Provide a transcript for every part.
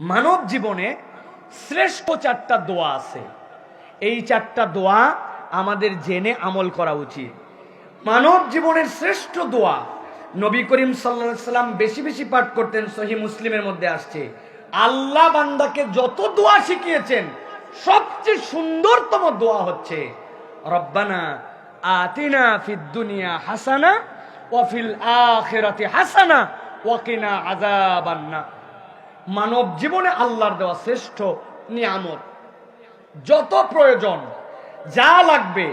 মানব জীবনে শ্রেষ্ঠ চারটা দোয়া আছে। এই চারটা দোয়া আমাদের জেনে আমল করা উচিত। মানব জীবনের শ্রেষ্ঠ দোয়া নবী করিম সাল্লাল্লাহু আলাইহি সাল্লাম বেশি বেশি পাঠ করতেন। সহিহ মুসলিমের মধ্যে আসছে, আল্লাহ বান্দাকে যত দোয়া শিখিয়েছেন সবচেয়ে সুন্দরতম দোয়া হচ্ছে রব্বানা আতিনা ফিদ দুনিয়া হাসানা ওয়া ফিল আখিরাতি হাসানা ওয়া কিনা আযাবান্নার। মানব জীবনে আল্লাহর দেওয়া শ্রেষ্ঠ নিয়ামত। যত প্রয়োজন, যা লাগবে,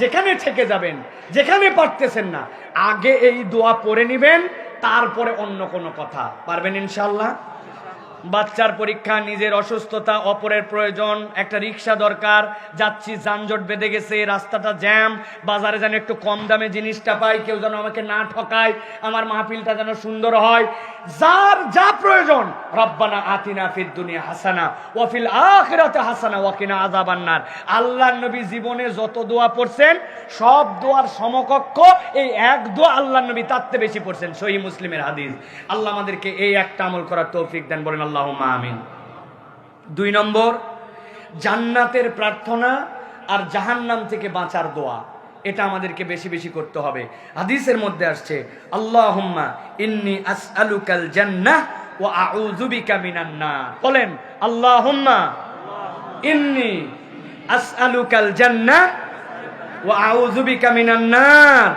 যেখানে থেকে যাবেন, যেখানে পারতেছেন না, আগে এই দোয়া পড়ে নিবেন, তারপরে অন্য কোনো কথা। পারবেন ইনশাআল্লাহ? বাচ্চার পরীক্ষা, নিজের অসুস্থতা, অপরের প্রয়োজন, একটা রিক্সা দরকার, যাচ্ছি যানজট বেঁধে গেছে, রাস্তাটা জ্যাম, বাজারে যেন একটু কম দামে জিনিসটা পাই, কেউ যেন আমাকে না ঠকায়, আমার মাহফিলটা যেন সুন্দর হয়, যার যা প্রয়োজন, রব্বানা আতিনা ফিদ দুনিয়া হাসানা ওয়া ফিল আখিরাতি হাসানা ওয়া কিনা আযাবান্নার। আল্লাহর নবী জীবনে যত দোয়া পড়ছেন সব দোয়ার সমকক্ষ এই এক দোয়া আল্লাহর নবী তার চেয়ে বেশি পড়ছেন। সহিহ মুসলিমের হাদিস। আল্লাহ আমাদেরকে এই একটা আমল করার তৌফিক দেন, বলেন আল্লাহুম্মা আমিন। 2 নম্বর, জান্নাতের প্রার্থনা আর জাহান্নাম থেকে বাঁচার দোয়া। এটা আমাদেরকে বেশি বেশি করতে হবে। হাদিসের মধ্যে আসছে, আল্লাহুম্মা ইন্নী আসআলুকাল জান্নাহ ওয়া আউযু বিকা মিনান নার। বলেন আল্লাহুম্মা ইন্নী আসআলুকাল জান্নাহ ওয়া আউযু বিকা মিনান নার।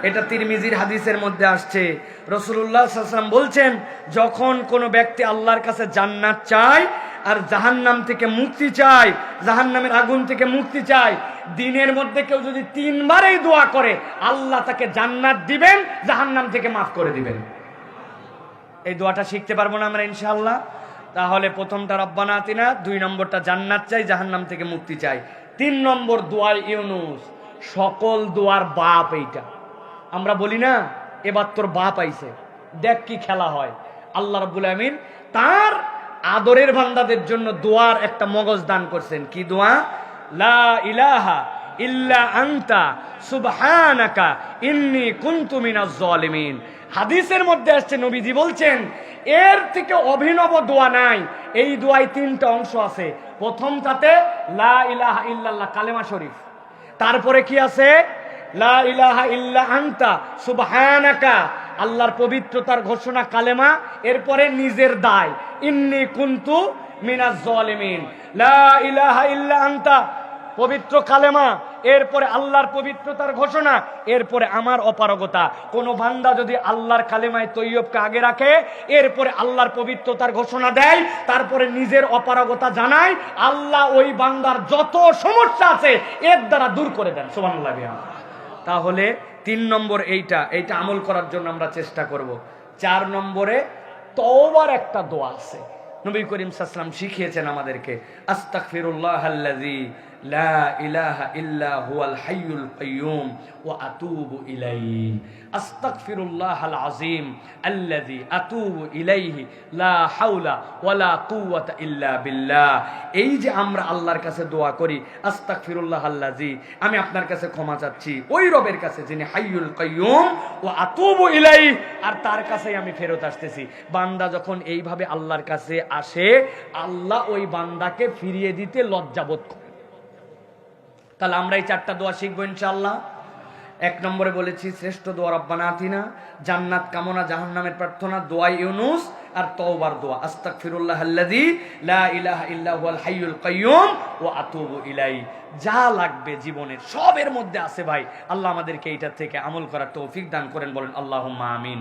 এটা তিরমিজির হাদিসের মধ্যে আসছে। রাসূলুল্লাহ সাল্লাল্লাহু আলাইহি ওয়াসাল্লাম বলছেন, যখন কোনো ব্যক্তি আল্লাহর কাছে জান্নাত চায় আর জাহান্নাম থেকে মুক্তি চায়, জাহান্নামের আগুন থেকে মুক্তি চায়, দিনের মধ্যে কেউ যদি 3 বার এই দোয়া করে, আল্লাহ তাকে জান্নাত দিবেন, জাহান্নাম থেকে মাফ করে দিবেন। এই দোয়াটা শিখতে পারবো না আমরা ইনশাআল্লাহ? তাহলে প্রথমটা রব্বানা আতিনা, 2 নম্বরটা জান্নাত চাই, জাহান্নাম থেকে মুক্তি চাই, 3 নম্বর দোয়া ইউনুস, সকল দোয়ার বাপ। এইটা আমরা বলি না, এবার তোর বাপ আইছে, দেখ কি খেলা হয়। আল্লাহ রাব্বুল আমিন তার আদরের বান্দাদের জন্য দোয়ার একটা মগজ দান করছেন। কি দোয়া? লা ইলাহা ইল্লা আনতা সুবহানাকা ইন্নী কুনতু মিনাজ জালিমিন। হাদিসের মধ্যে আসছে, নবীজি বলছেন, এর থেকে অভিনব দোয়া নাই। এই দোয়ায় 3টা অংশ আছে। প্রথমটাতে লা ইলাহা ইল্লাল্লাহ কালেমা শরীফ, তারপরে কি আছে? লা ইলাহা ইল্লা আনতা সুবহানাকা, আল্লাহর পবিত্রতার ঘোষণা কালেমা, এরপরে নিজের দায়, ইন্নী কুনতু মিনাজ জালিমিন। লা ইলাহা ইল্লা আনতা পবিত্র কালেমা, এরপরে আল্লাহর পবিত্রতার ঘোষণা, এরপরে আমার অপারগতা। কোন বান্দা যদি আল্লাহর কালেমায় তৈয়বকে আগে রাখে, এরপরে আল্লাহর পবিত্রতার ঘোষণা দেয়, তারপরে নিজের অপারগতা জানায়, আল্লাহ ওই বান্দার যত সমস্যা আছে এর দ্বারা দূর করে দেন। সুবহানাল্লাহ। তাহলে 3 নম্বর এইটা আমল করার জন্য আমরা চেষ্টা করব। 4 নম্বরে তওবার একটা দোয়া আছে, নবী করিম সাল্লাল্লাহু আলাইহি ওয়াসাল্লাম শিখিয়েছেন আমাদেরকে, আস্তাগফিরুল্লাহাল্লাযী লা ইলাহা ইল্লা হুয়াল হাইয়ুল কাইয়্যুম ওয়া আতুবু ইলাইহি, আস্তাগফিরুল্লাহাল আযীম আল্লাযী আতুবু ইলাইহি লা হাওলা ওয়ালা কুওয়াতা ইল্লা বিল্লাহ। এই যে আমরা আল্লাহর কাছে দোয়া করি, আস্তাগফিরুল্লাহাল্লাযী, আমি আপনার কাছে ক্ষমা চাচ্ছি ওই রবের কাছে যিনি হাইয়ুল কাইয়্যুম ওয়া আতুবু ইলাইহি, আর তার কাছেই আমি ফেরত আসতেছি। বান্দা যখন এইভাবে আল্লাহর কাছে আসে, আল্লাহ ওই বান্দাকে ফিরিয়ে দিতে লজ্জাবোধ করে। তাহলে আমরা এই 4টা দোয়া শিখবো ইনশাআল্লাহ। 1 নম্বরে বলেছি শ্রেষ্ঠ দোয়া রব্বানা আতিনা, জান্নাত কামনা, জাহান্নামের প্রার্থনা, দোয়া ইউনুস, আর তওবার দোয়া আস্তাগফিরুল্লাহাল্লাযী লা ইলাহা ইল্লা হুয়াল হাইয়ুল কাইয়্যুম ওয়া আতুবু ইলাইহি। যা লাগবে জীবনের সবের মধ্যে আছে ভাই। আল্লাহ আমাদেরকে এইটার থেকে আমল করার তৌফিক দান করেন, বলেন আল্লাহুম্মা আমিন।